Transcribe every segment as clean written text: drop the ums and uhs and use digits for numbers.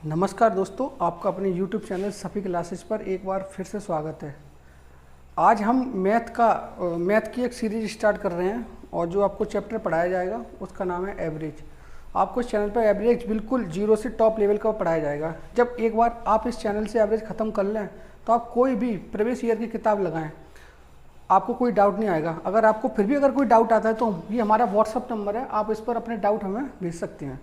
नमस्कार दोस्तों, आपका अपने YouTube चैनल सफ़ी क्लासेस पर एक बार फिर से स्वागत है। आज हम मैथ की एक सीरीज स्टार्ट कर रहे हैं और जो आपको चैप्टर पढ़ाया जाएगा उसका नाम है एवरेज। आपको इस चैनल पर एवरेज बिल्कुल जीरो से टॉप लेवल का पढ़ाया जाएगा। जब एक बार आप इस चैनल से एवरेज ख़त्म कर लें तो आप कोई भी प्रीवियस ईयर की किताब लगाएं, आपको कोई डाउट नहीं आएगा। अगर आपको फिर भी अगर कोई डाउट आता है तो ये हमारा व्हाट्सअप नंबर है, आप इस पर अपने डाउट हमें भेज सकते हैं।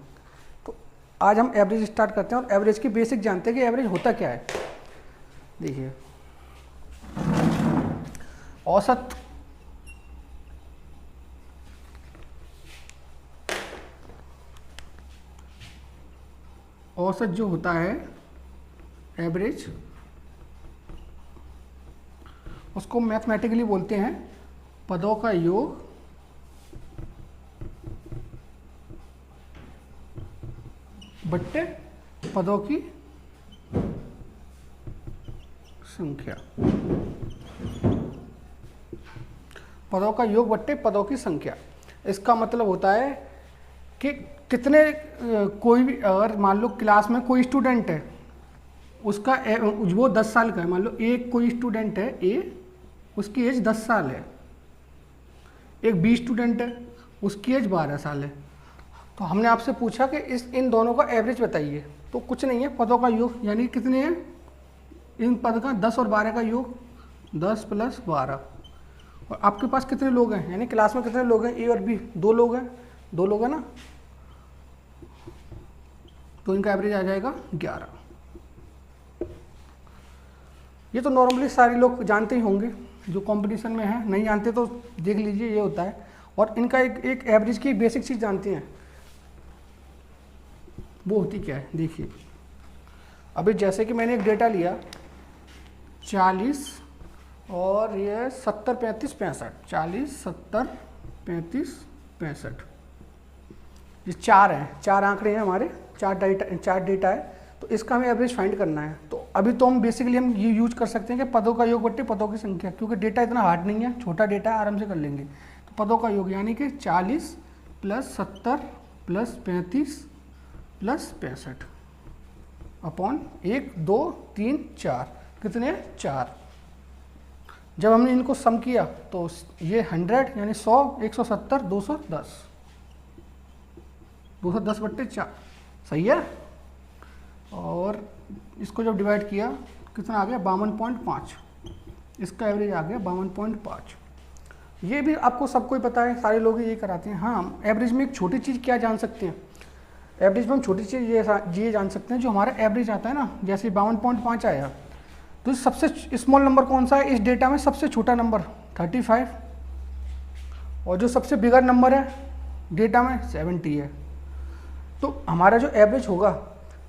आज हम एवरेज स्टार्ट करते हैं और एवरेज की बेसिक जानते हैं कि एवरेज होता क्या है। देखिए, औसत औसत जो होता है एवरेज, उसको मैथमेटिकली बोलते हैं पदों का योग बट्टे पदों की संख्या। पदों का योग बट्टे पदों की संख्या, इसका मतलब होता है कि कितने कोई भी, अगर मान लो क्लास में कोई स्टूडेंट है, उसका वो 10 साल का है। मान लो एक कोई स्टूडेंट है ए, उसकी एज 10 साल है। एक बी स्टूडेंट है, उसकी एज 12 साल है। तो हमने आपसे पूछा कि इन दोनों का एवरेज बताइए, तो कुछ नहीं है, पदों का योग, यानी कितने हैं इन पद का, 10 और 12 का योग, 10 + 12। और आपके पास कितने लोग हैं, यानी क्लास में कितने लोग हैं, ए और बी, 2 लोग हैं, 2 लोग हैं ना, तो इनका एवरेज आ जाएगा 11। ये तो नॉर्मली सारे लोग जानते ही होंगे, जो कंपटीशन में है। नहीं जानते तो देख लीजिए, ये होता है। और इनका एक एवरेज की बेसिक चीज़ जानते हैं, वो होती क्या है। देखिए, अभी जैसे कि मैंने एक डेटा लिया 40 और ये 70, 35, 65, 40, 70, 35, 65, ये 4 हैं, 4 आंकड़े हैं हमारे, 4 डेटा है। तो इसका हमें एवरेज फाइंड करना है। तो अभी तो हम बेसिकली हम ये यूज कर सकते हैं कि पदों का योग बट्टे पदों की संख्या, क्योंकि डेटा इतना हार्ड नहीं है, छोटा डेटा है, आराम से कर लेंगे। तो पदों का योग यानी कि 40 + 70 + 35 + 65 अपॉन 1, 2, 3, 4, कितने 4। जब हमने इनको सम किया तो ये 100 यानी 100, 170, 210, 210/4 सही है। और इसको जब डिवाइड किया कितना आ गया, 52.5। इसका एवरेज आ गया 52.5। ये भी आपको सबको ही पता है, सारे लोग यही कराते हैं। हाँ, एवरेज में एक छोटी चीज़ क्या जान सकते हैं, एवरेज में हम छोटी चीज़ ये जान सकते हैं, जो हमारा एवरेज आता है ना, जैसे 52.5 आया, तो सबसे स्मॉल नंबर कौन सा है इस डेटा में, सबसे छोटा नंबर 35, और जो सबसे बिगर नंबर है डेटा में 70 है। तो हमारा जो एवरेज होगा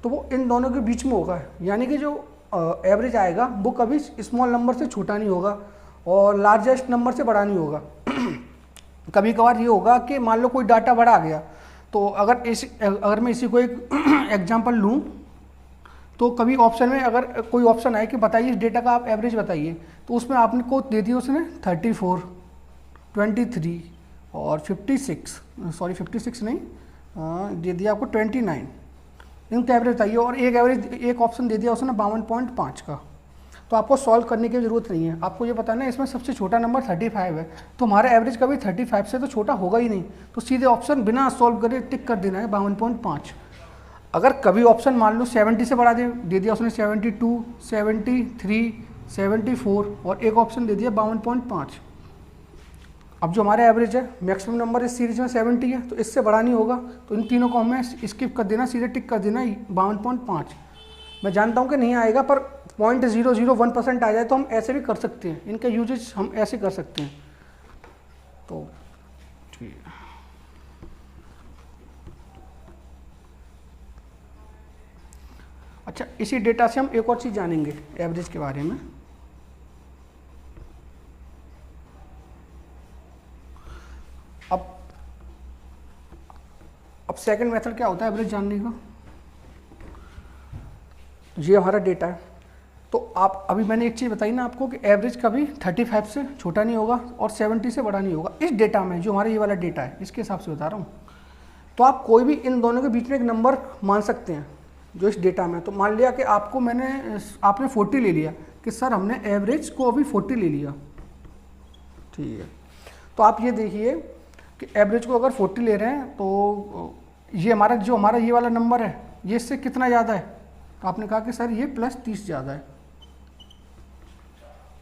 तो वो इन दोनों के बीच में होगा, यानी कि जो एवरेज आएगा वो कभी स्मॉल नंबर से छोटा नहीं होगा और लार्जेस्ट नंबर से बड़ा नहीं होगा। कभी कभार ये होगा कि मान लो कोई डाटा बड़ा आ गया, तो अगर मैं इसी को एक एग्जांपल लूँ, तो कभी ऑप्शन में अगर कोई ऑप्शन आए कि बताइए इस डेटा का आप एवरेज बताइए, तो उसमें आपने को दे दिया उसने 34, 23 और 56 नहीं, दे दिया आपको 29, इनका एवरेज बताइए। और एक ऑप्शन दे दिया उसने 52.5 का। तो आपको सॉल्व करने की ज़रूरत नहीं है, आपको ये बताना है इसमें सबसे छोटा नंबर 35 है, तो हमारा एवरेज कभी 35 से तो छोटा होगा ही नहीं। तो सीधे ऑप्शन बिना सॉल्व करे टिक कर देना है 52.5। अगर कभी ऑप्शन मान लो 70 से बढ़ा दे दिया उसने 72, 73, 74 और एक ऑप्शन दे दिया 52.5। अब जो हमारा एवरेज है, मैक्सिमम नंबर इस सीरीज में 70 है, तो इससे बड़ा नहीं होगा, तो इन तीनों को हमें स्किप कर देना, सीधे टिक कर देना 52.5। मैं जानता हूँ कि नहीं आएगा, पर 0.001% आ जाए तो हम ऐसे भी कर सकते हैं, इनका यूजेज हम ऐसे कर सकते हैं। तो ठीक है, अच्छा, इसी डेटा से हम एक और चीज़ जानेंगे एवरेज के बारे में। अब सेकंड मेथड क्या होता है एवरेज जानने का। ये हमारा डेटा है, तो आप अभी मैंने एक चीज़ बताई ना आपको कि एवरेज कभी 35 से छोटा नहीं होगा और 70 से बड़ा नहीं होगा। इस डेटा में जो हमारा ये वाला डेटा है इसके हिसाब से बता रहा हूँ। तो आप कोई भी इन दोनों के बीच में एक नंबर मान सकते हैं। जो इस डेटा में। तो मान लिया कि आपने 40 ले लिया कि सर हमने एवरेज को अभी 40 ले लिया, ठीक है। तो आप ये देखिए कि एवरेज को अगर 40 ले रहे हैं तो ये हमारा ये वाला नंबर है ये इससे कितना ज़्यादा है, तो आपने कहा कि सर ये +30 ज़्यादा है।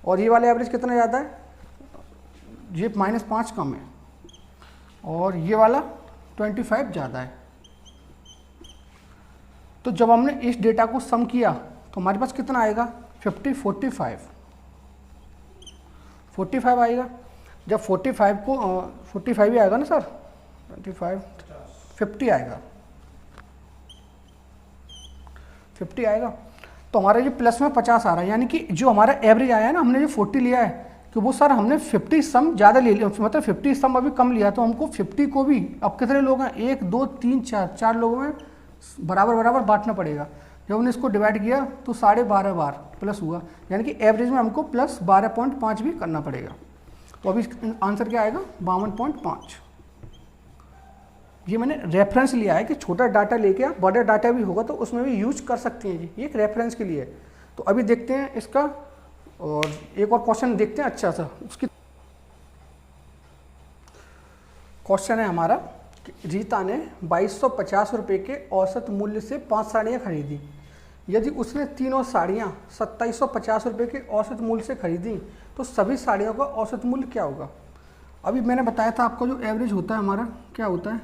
और ये वाला एवरेज कितना ज़्यादा है, ये -5 कम है, और ये वाला 25 ज़्यादा है। तो जब हमने इस डेटा को सम किया तो हमारे पास कितना आएगा, 45 आएगा। जब 45 ही आएगा ना सर, 50 आएगा, 50 आएगा। तो हमारा ये प्लस में 50 आ रहा है, यानी कि जो हमारा एवरेज आया है ना, हमने जो 40 लिया है कि वो सर हमने 50 सम ज़्यादा ले लिया, मतलब 50 सम अभी कम लिया, तो हमको 50 को भी, अब कितने लोग हैं, 1 2 3 4 लोगों में बराबर बांटना पड़ेगा। जब हमने इसको डिवाइड किया तो 12.5 बार प्लस हुआ, यानी कि एवरेज में हमको प्लस 12.5 भी करना पड़ेगा। तो अभी आंसर क्या आएगा, 52.5। ये मैंने रेफरेंस लिया है कि छोटा डाटा लेके आप बड़ा डाटा भी होगा तो उसमें भी यूज कर सकते हैं जी, ये एक रेफरेंस के लिए है। तो अभी देखते हैं इसका, और एक और क्वेश्चन देखते हैं अच्छा सा। उसकी क्वेश्चन है हमारा कि रीता ने 2250 रुपये के औसत मूल्य से 5 साड़ियाँ खरीदी। यदि उसने तीनों साड़ियाँ 2750 रुपये के औसत मूल्य से खरीदी तो सभी साड़ियों का औसत मूल्य क्या होगा। अभी मैंने बताया था आपको जो एवरेज होता है हमारा क्या होता है,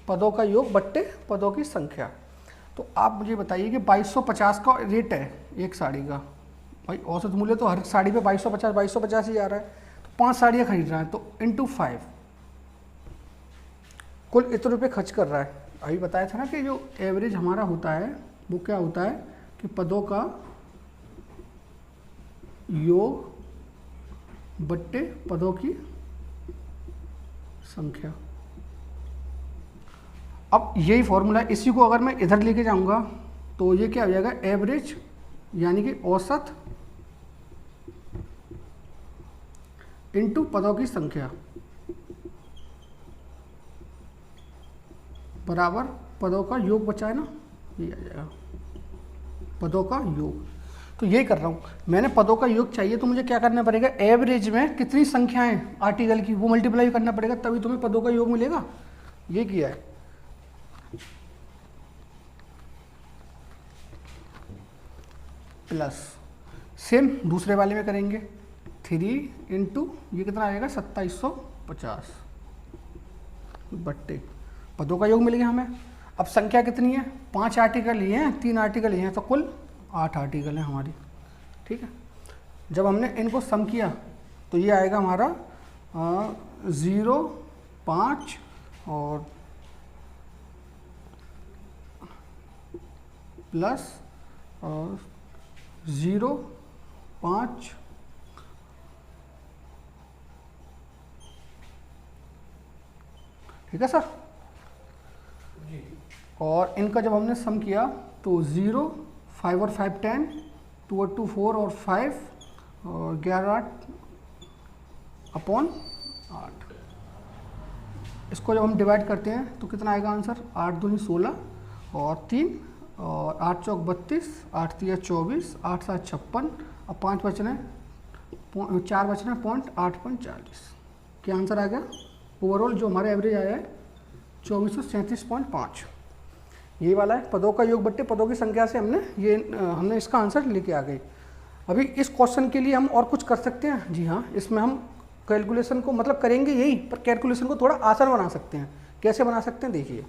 पदों का योग बट्टे पदों की संख्या। तो आप मुझे बताइए कि 2250 का रेट है एक साड़ी का, भाई औसत मूल्य तो हर साड़ी पे 2250 ही आ रहा है, तो 5 साड़ियाँ खरीद रहा है तो इंटू 5 कुल इतने रुपये खर्च कर रहा है। अभी बताया था ना कि जो एवरेज हमारा होता है वो क्या होता है कि पदों का योग बट्टे पदों की संख्या। अब यही फॉर्मूला, इसी को अगर मैं इधर लेके जाऊंगा तो ये क्या हो जाएगा, एवरेज यानी कि औसत इनटू पदों की संख्या बराबर पदों का योग बचा है ना, ये आ जाएगा पदों का योग। तो यही कर रहा हूँ मैंने, पदों का योग चाहिए तो मुझे क्या करना पड़ेगा, एवरेज में कितनी संख्याएं आर्टिकल की वो मल्टीप्लाई करना पड़ेगा, तभी तुम्हें पदों का योग मिलेगा। ये किया है। प्लस सेम दूसरे वाले में करेंगे, 3 इंटू ये कितना आएगा 2750 बट्टे पदों का योग मिल गया हमें। अब संख्या कितनी है, 5 आर्टिकल लिए हैं, 3 आर्टिकल लिए हैं, तो कुल 8 आर्टिकल हैं हमारी, ठीक है। जब हमने इनको सम किया तो ये आएगा हमारा 0 5 और प्लस 0 5 ठीक है सर। और इनका जब हमने सम किया तो 0 5 और 5 10 2 और 2 4 और 5 और 11 अपॉन 8। इसको जब हम डिवाइड करते हैं तो कितना आएगा आंसर, 8 दूनी 16 और 3 और 8 चौक 32 8 3 24 8 7 56 और 5 बचने 4 बचने 0.840। क्या आंसर आ गया, ओवरऑल जो हमारा एवरेज आया है 2437.5। ये वाला है पदों का योग बट्टे पदों की संख्या से हमने इसका आंसर लेके आ गए। अभी इस क्वेश्चन के लिए हम और कुछ कर सकते हैं, जी हाँ, इसमें हम कैलकुलेशन को मतलब करेंगे यही, पर कैलकुलेशन को थोड़ा आसान बना सकते हैं। कैसे बना सकते हैं देखिए,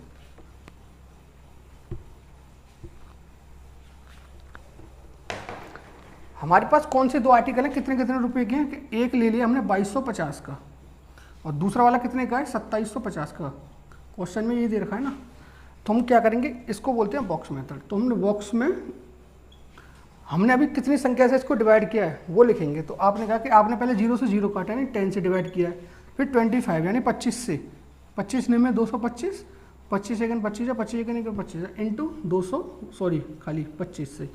हमारे पास कौन से 2 आर्टिकल हैं, कितने कितने रुपए के हैं, कि एक ले लिया हमने 2250 का और दूसरा वाला कितने का है 2750 का। क्वेश्चन में ये दे रखा है ना, तो हम क्या करेंगे, इसको बोलते हैं बॉक्स मेथड। तो हमने बॉक्स में हमने अभी कितनी संख्या से इसको डिवाइड किया है वो लिखेंगे। तो आपने कहा कि आपने पहले 0 से 0 काटा यानी 10 से डिवाइड किया है, फिर 25 यानी 25 से, 25 में 225 25 सेकंड 25 है, 25 सेकंड 25 इंटू 200 सॉरी खाली 25 से,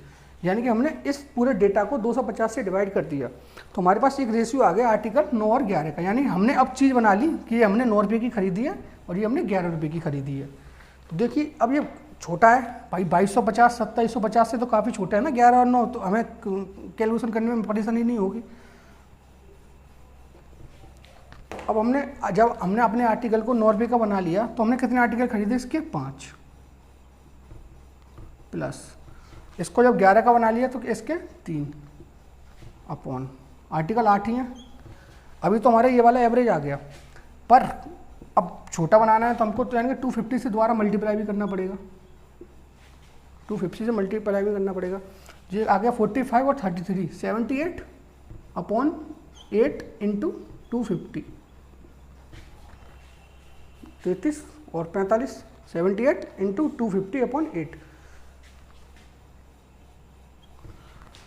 यानी कि हमने इस पूरे डेटा को 250 से डिवाइड कर दिया। तो हमारे पास एक रेशियो आ गया आर्टिकल 9 और 11 का, यानी हमने अब चीज़ बना ली कि ये हमने 9 रुपये की खरीदी है और ये हमने 11 रुपये की खरीदी है। तो देखिए अब ये छोटा है भाई, 2250 2750 से तो काफ़ी छोटा है ना 11 और 9, तो हमें कैलकुलेशन करने में परेशानी नहीं होगी। अब जब हमने अपने आर्टिकल को नॉर्वे का बना लिया तो हमने कितने आर्टिकल खरीदे इसके 5 प्लस इसको जब 11 का बना लिया तो इसके 3 अपॉन आर्टिकल 8 ही है। अभी तो हमारे ये वाला एवरेज आ गया, पर अब छोटा बनाना है तो हमको तो यानी कि 250 से दोबारा मल्टीप्लाई भी करना पड़ेगा, 250 से मल्टीप्लाई भी करना पड़ेगा। ये आ गया 45 और 33 78 अपॉन 8 इंटू 250 33 और 45 78 इंटू 250 अपॉन 8।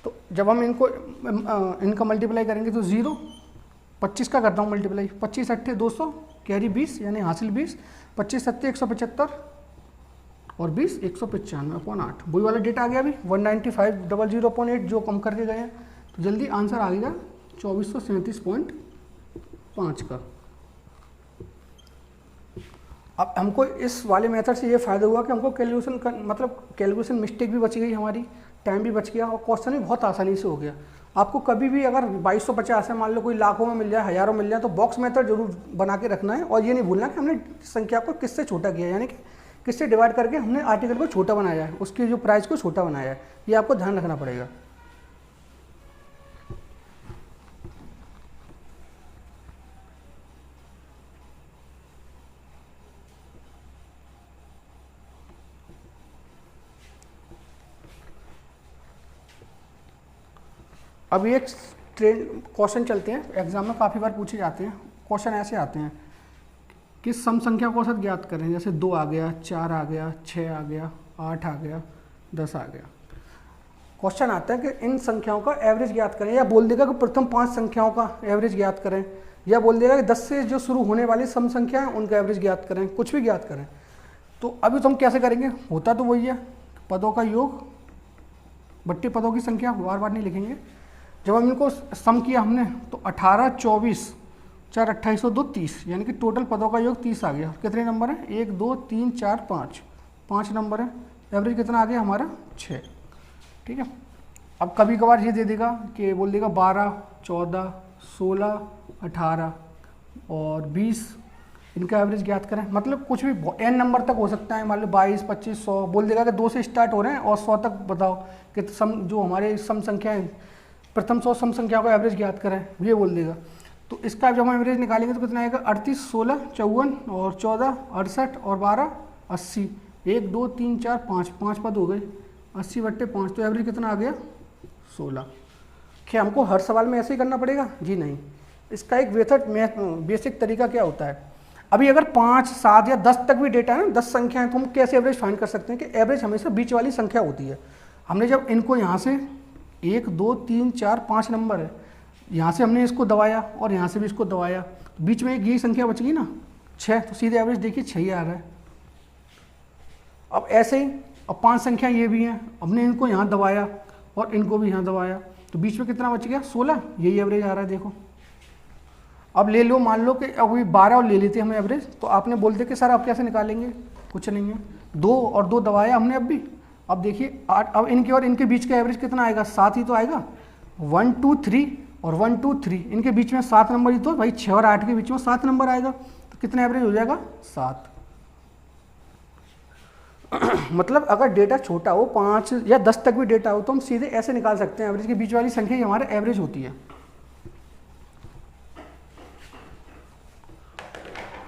तो जब हम इनका मल्टीप्लाई करेंगे तो 0 25 का करता हूँ मल्टीप्लाई, 25 अट्ठे 200 कैरी 20 यानी हासिल 20, 25 सत्ते 175 और 20 195 अपॉन 8। वही वाला डेटा आ गया अभी 195,000/8 जो कम करके गए हैं। तो जल्दी आंसर आ गया 2437.5 का। अब हमको इस वाले मेथड से ये फ़ायदा हुआ कि हमको कैलकुलेशन मिस्टेक भी बच गई, हमारी टाइम भी बच गया और क्वेश्चन भी बहुत आसानी से हो गया। आपको कभी भी अगर 2250 है, मान लो कोई लाखों में मिल जाए, हज़ारों मिल जाए, तो बॉक्स मेथड जरूर बना के रखना है और ये नहीं भूलना कि हमने संख्या को किससे छोटा किया, यानी कि किससे डिवाइड करके हमने आर्टिकल को छोटा बनाया है, उसकी जो प्राइस को छोटा बनाया है, ये आपको ध्यान रखना पड़ेगा। अब ये क्वेश्चन चलते हैं, एग्जाम में काफ़ी बार पूछे जाते हैं। क्वेश्चन ऐसे आते हैं कि सम संख्या को औसत ज्ञात करें, जैसे 2 आ गया, 4 आ गया, 6 आ गया, 8 आ गया, 10 आ गया। क्वेश्चन आता है कि इन संख्याओं का एवरेज ज्ञात करें, या बोल देगा कि प्रथम 5 संख्याओं का एवरेज ज्ञात करें, या बोल देगा कि 10 से जो शुरू होने वाली सम संख्या है उनका एवरेज ज्ञात करें, कुछ भी ज्ञात करें। तो अभी तो हम कैसे करेंगे, होता तो वही है, पदों का योग बट्टे पदों की संख्या, बार बार नहीं लिखेंगे। जब हम इनको सम किया हमने तो 18 24 4 28 2 30, यानी कि टोटल पदों का योग 30 आ गया। कितने नंबर हैं, 1 2 3 4 5 नंबर है। एवरेज कितना आ गया हमारा 6। ठीक है। अब कभी कभार ये दे देगा कि बोल देगा 12 14 16 18 और 20, इनका एवरेज ज्ञात करें। मतलब कुछ भी n नंबर तक हो सकता है, मान लो 22 25 100, बोल देगा कि 2 से स्टार्ट हो रहे हैं और 100 तक बताओ कि सम जो हमारे सम संख्या है, प्रथम 100 सम संख्या का एवरेज ज्ञात करें, ये बोल देगा। तो इसका जब हम एवरेज निकालेंगे तो कितना आएगा, 38 16 54 और 14 68 और 12 80, 1 2 3 4 5 पद हो गए, 80/5, तो एवरेज कितना आ गया 16। क्या हमको हर सवाल में ऐसे ही करना पड़ेगा? जी नहीं। इसका एक बेसिक तरीका क्या होता है, अभी अगर 5 7 या 10 तक भी डेटा है ना, 10 संख्या है, तो हम कैसे एवरेज फाइंड कर सकते हैं कि एवरेज हमेशा बीच वाली संख्या होती है। हमने जब इनको यहाँ से 1 2 3 4 5 नंबर है, यहाँ से हमने इसको दबाया और यहाँ से भी इसको दबाया, तो बीच में एक यही संख्या बच गई ना 6, तो सीधे एवरेज देखिए 6 ही आ रहा है। अब ऐसे ही अब 5 संख्या ये भी हैं, हमने इनको यहाँ दबाया और इनको भी यहाँ दबाया, तो बीच में कितना बच गया 16, यही एवरेज आ रहा है। देखो अब ले लो, मान लो कि अभी 12 और ले लेते हम एवरेज, तो आपने बोलते कि सर आप कैसे निकालेंगे, कुछ नहीं है, 2 और 2 दबाया हमने अब भी। अब देखिए 8, अब इनके और इनके बीच का एवरेज कितना आएगा, 7 ही तो आएगा। 1 2 3 और 1 2 3, इनके बीच में 7 नंबर ही, तो भाई 6 और 8 के बीच में 7 नंबर आएगा, तो कितना एवरेज हो जाएगा 7। मतलब अगर डेटा छोटा हो, 5 या 10 तक भी डेटा हो, तो हम सीधे ऐसे निकाल सकते हैं, एवरेज के बीच वाली संख्या ही हमारा एवरेज होती है।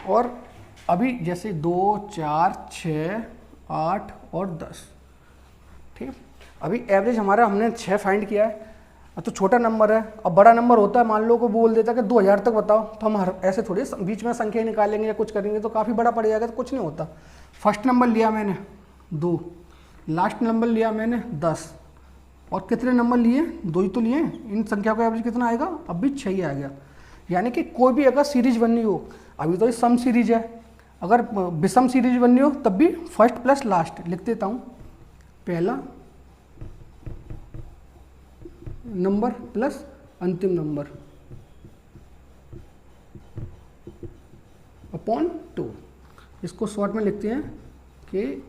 और अभी जैसे 2 4 6 8 और 10, ठीक है। अभी एवरेज हमारा हमने 6 फाइंड किया है, तो छोटा नंबर है। अब बड़ा नंबर होता है, मान लो को बोल देता है कि 2000 तक बताओ, तो हम ऐसे थोड़ी बीच में संख्या निकालेंगे या कुछ करेंगे, तो काफ़ी बड़ा पड़ जाएगा, तो कुछ नहीं होता। फर्स्ट नंबर लिया मैंने 2, लास्ट नंबर लिया मैंने 10, और कितने नंबर लिए, 2 ही तो लिए। इन संख्या का एवरेज कितना आएगा, अब भी 6 ही आ गया। यानी कि कोई भी अगर सीरीज बननी हो, अभी तो ये सम सीरीज है, अगर विषम सीरीज बननी हो तब भी फर्स्ट प्लस लास्ट लिख देता हूँ, पहला नंबर प्लस अंतिम नंबर अपॉन 2। इसको शॉर्ट में लिखते हैं कि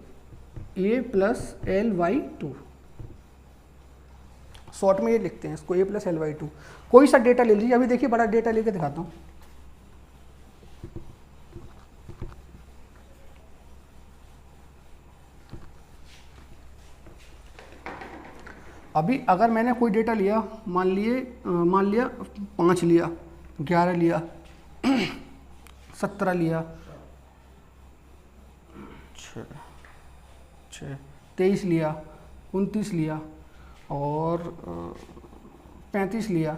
a plus l by two, शॉर्ट में ये लिखते हैं इसको, a plus l by two. कोई सा डेटा ले लीजिए, अभी देखिए बड़ा डेटा लेके दिखाता हूँ। अभी अगर मैंने कोई डेटा लिया, मान लिया 5 लिया, 11 लिया, 17 लिया, 23 लिया, 29 लिया और 35 लिया,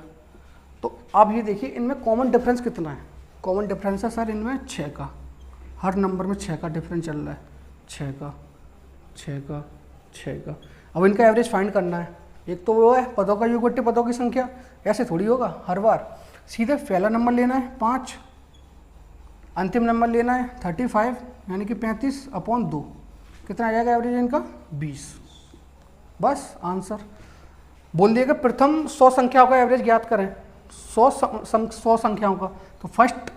तो अब ये देखिए इनमें कॉमन डिफरेंस कितना है। कॉमन डिफरेंस है सर इनमें 6 का, हर नंबर में 6 का डिफरेंस चल रहा है, 6 का, 6 का, 6 का। अब इनका एवरेज फाइंड करना है। एक तो वो है पदों का योग बट्टे पदों की संख्या, ऐसे थोड़ी होगा हर बार, सीधे पहला नंबर लेना है 5, अंतिम नंबर लेना है 35 यानी कि 35/2, कितना आ जाएगा एवरेज इनका 20। बस आंसर बोल दिएगा। प्रथम 100 संख्याओं का एवरेज ज्ञात करें, 100 संख्याओं का, तो first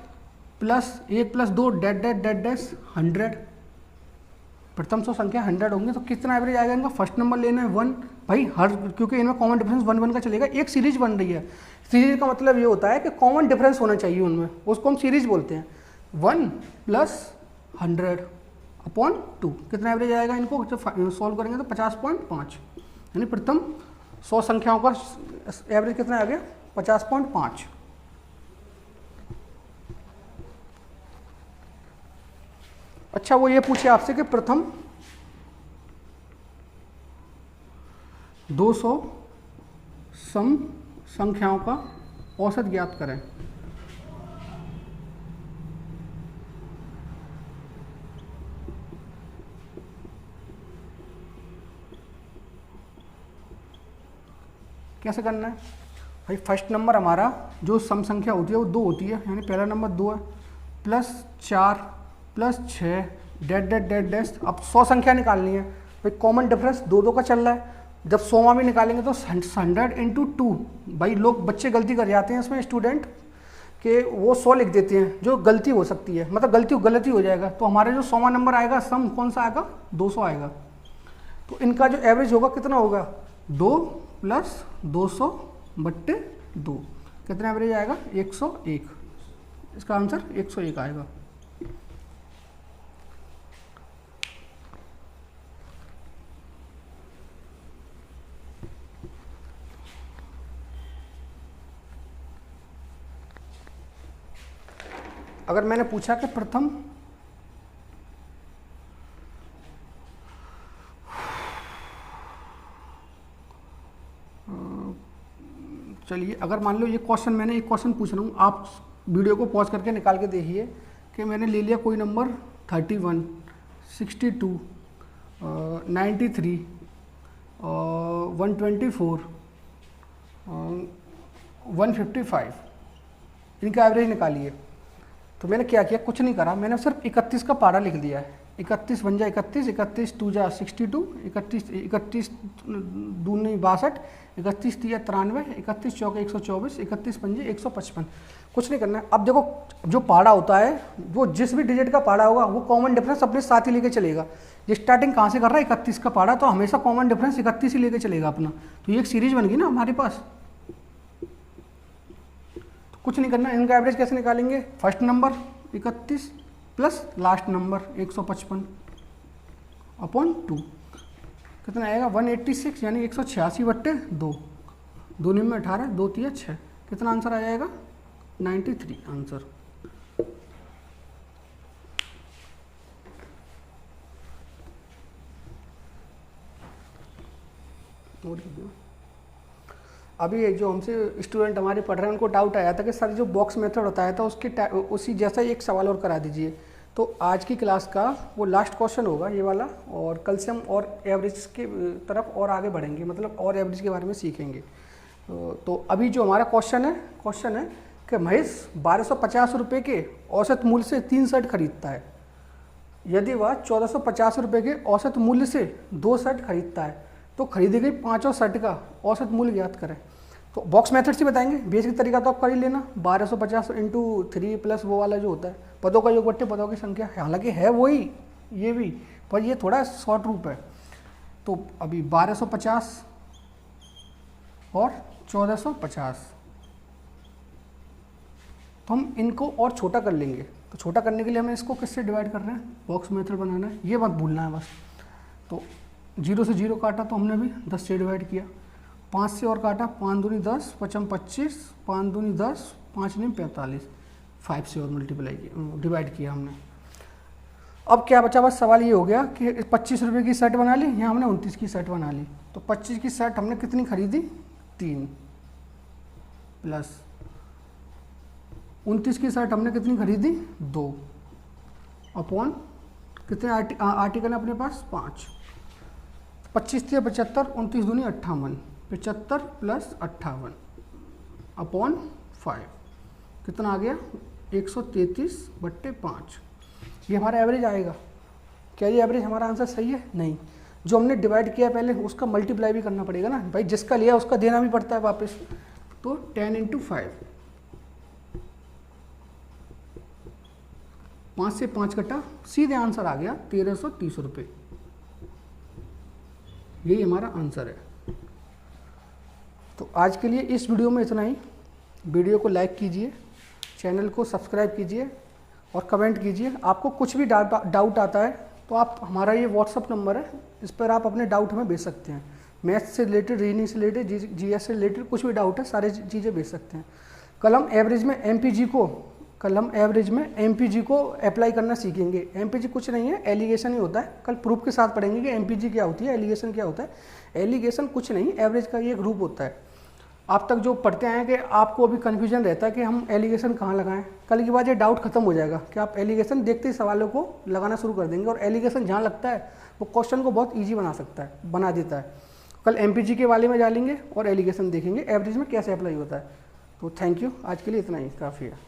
plus 1 plus 2 dead dead dead dash 100, प्रथम 100 संख्या 100 होंगे, तो कितना एवरेज आएगा इनका। फर्स्ट नंबर लेना है 1 भाई, हर क्योंकि इनमें कॉमन डिफरेंस 1 1 का चलेगा। एक सीरीज बन रही है, सीरीज का मतलब ये होता है कि कॉमन डिफरेंस होना चाहिए उनमें, उसको हम सीरीज बोलते हैं। 1 प्लस 100/2 कितना एवरेज आएगा इनको जब सॉल्व करेंगे तो 50.5, यानी प्रथम 100 संख्याओं का एवरेज कितना आ गया 50.5। अच्छा वो ये पूछे आपसे कि प्रथम 200 सम संख्याओं का औसत ज्ञात करें। कैसे करना है भाई, फर्स्ट नंबर हमारा जो सम संख्या होती है वो 2 होती है, यानी पहला नंबर 2 है, plus 4 plus 6 dead dead dead dash. अब 100 संख्या निकालनी है भाई, कॉमन डिफरेंस 2 2 का चल रहा है, जब 100वां भी निकालेंगे तो 100 × 2। भाई लोग बच्चे गलती कर जाते हैं इसमें, स्टूडेंट कि वो 100 लिख देते हैं, जो गलती हो सकती है, मतलब गलती हो जाएगा। तो हमारे जो 100वां नंबर आएगा सम कौन सा आएगा 200 आएगा, तो इनका जो एवरेज होगा कितना होगा 2 प्लस 200/2, कितना एवरेज आएगा 101। इसका आंसर 101 आएगा। अगर मैंने पूछा कि प्रथम चलिए, अगर मान लो ये क्वेश्चन, मैंने एक क्वेश्चन पूछ रहा हूँ, आप वीडियो को पॉज करके निकाल के देखिए कि मैंने ले लिया कोई नंबर 31, 62, 93, 124, 155, इनका एवरेज निकालिए। तो मैंने क्या किया, कुछ नहीं करा, मैंने सिर्फ 31 का पारा लिख दिया है। 31 बन जाए 31, 31 2 जा 62, 31 दूनी 62, 31 3 93, 31 चौके 124, 31 पंजे 155। कुछ नहीं करना है। अब देखो जो पारा होता है वो जिस भी डिजिट का पारा होगा वो कॉमन डिफरेंस अपने साथ ही लेके चलेगा। ये स्टार्टिंग कहाँ से कर रहा है 31 का पारा, तो हमेशा कॉमन डिफरेंस 31 ही लेके चलेगा अपना। तो ये एक सीरीज बन गई ना हमारे पास। कुछ नहीं करना, इनका एवरेज कैसे निकालेंगे, first number 31 plus last number 155/2, कितना आएगा 186, यानी 186/2, 2 में 18, 2 3 6, कितना आंसर आ जाएगा 93 आंसर। अभी जो हमसे स्टूडेंट हमारे पढ़ रहे हैं उनको डाउट आया था कि सर जो बॉक्स मेथड होता है तो उसके उसी जैसा ही एक सवाल और करा दीजिए। तो आज की क्लास का वो लास्ट क्वेश्चन होगा ये वाला, और कल से हम और एवरेज के तरफ और आगे बढ़ेंगे, मतलब और एवरेज के बारे में सीखेंगे। तो अभी जो हमारा क्वेश्चन है कि महेश 1250 रुपये के औसत मूल्य से 3 शर्ट खरीदता है। यदि वह 1450 रुपये के औसत मूल्य से 2 शर्ट खरीदता है तो खरीदी गई 5 शर्ट का औसत मूल्य ज्ञात करें। तो बॉक्स मेथड से बताएंगे, बेसिक तरीका तो आप कर ही लेना, 1250 × 3 प्लस वो वाला जो होता है पदों का योग बट्टे पदों की संख्या, हालांकि है वही ये भी, पर ये थोड़ा शॉर्ट रूप है। तो अभी 1250 और 1450, तो हम इनको और छोटा कर लेंगे। तो छोटा करने के लिए हमें इसको किससे डिवाइड कर रहे हैं, बॉक्स मेथड बनाना है, ये मत भूलना है बस। तो 0 से 0 काटा तो हमने भी 10 से डिवाइड किया, 5 से और काटा, 5 दूनी 10, 55 25, 5 दूनी 10, 5 नहीं 45, 5 से और मल्टीप्लाई किया, डिवाइड किया हमने। अब क्या बचा, बस सवाल ये हो गया कि 25 रुपये की सेट बना ली, यहाँ हमने 29 की सेट बना ली। तो 25 की सेट हमने कितनी खरीदी, 3, प्लस 29 की सेट हमने कितनी खरीदी, 2, अपॉन कितने आर्टिकल है अपने पास, 5। 25 थी 75, 29 दूनी 58, 75 प्लस 58 अपॉन 5, कितना आ गया, 133/5। ये हमारा एवरेज आएगा। क्या ये एवरेज हमारा आंसर सही है, नहीं। जो हमने डिवाइड किया पहले उसका मल्टीप्लाई भी करना पड़ेगा ना भाई, जिसका लिया उसका देना भी पड़ता है वापस। तो 10 × 5, 5 से 5 कटा, सीधे आंसर आ गया 1330 रुपये। यही हमारा आंसर है। तो आज के लिए इस वीडियो में इतना ही। वीडियो को लाइक कीजिए, चैनल को सब्सक्राइब कीजिए और कमेंट कीजिए। आपको कुछ भी डाउट आता है तो आप, हमारा ये व्हाट्सअप नंबर है, इस पर आप अपने डाउट हमें भेज सकते हैं। मैथ्स से रिलेटेड, रीजनिंग से रिलेटेड, जीएस से रिलेटेड कुछ भी डाउट है, सारी चीज़ें भेज सकते हैं। कल हम एवरेज में एमपीजी को अप्लाई करना सीखेंगे। एमपीजी कुछ नहीं है, एलिगेशन ही होता है। कल प्रूफ के साथ पढ़ेंगे कि एमपीजी क्या होती है, एलिगेशन क्या होता है। एलिगेशन कुछ नहीं, एवरेज का ये ग्रुप होता है। आप तक जो पढ़ते आए कि आपको अभी कन्फ्यूजन रहता है कि हम एलिगेशन कहाँ लगाएं, कल के बाद ये डाउट खत्म हो जाएगा कि आप एलिगेशन देखते ही सवालों को लगाना शुरू कर देंगे। और एलिगेशन जहाँ लगता है वो क्वेश्चन को बहुत ईजी बना देता है। कल एमपीजी के वाले में डालेंगे और एलिगेशन देखेंगे एवरेज में कैसे अप्लाई होता है। तो थैंक यू, आज के लिए इतना ही काफ़ी है।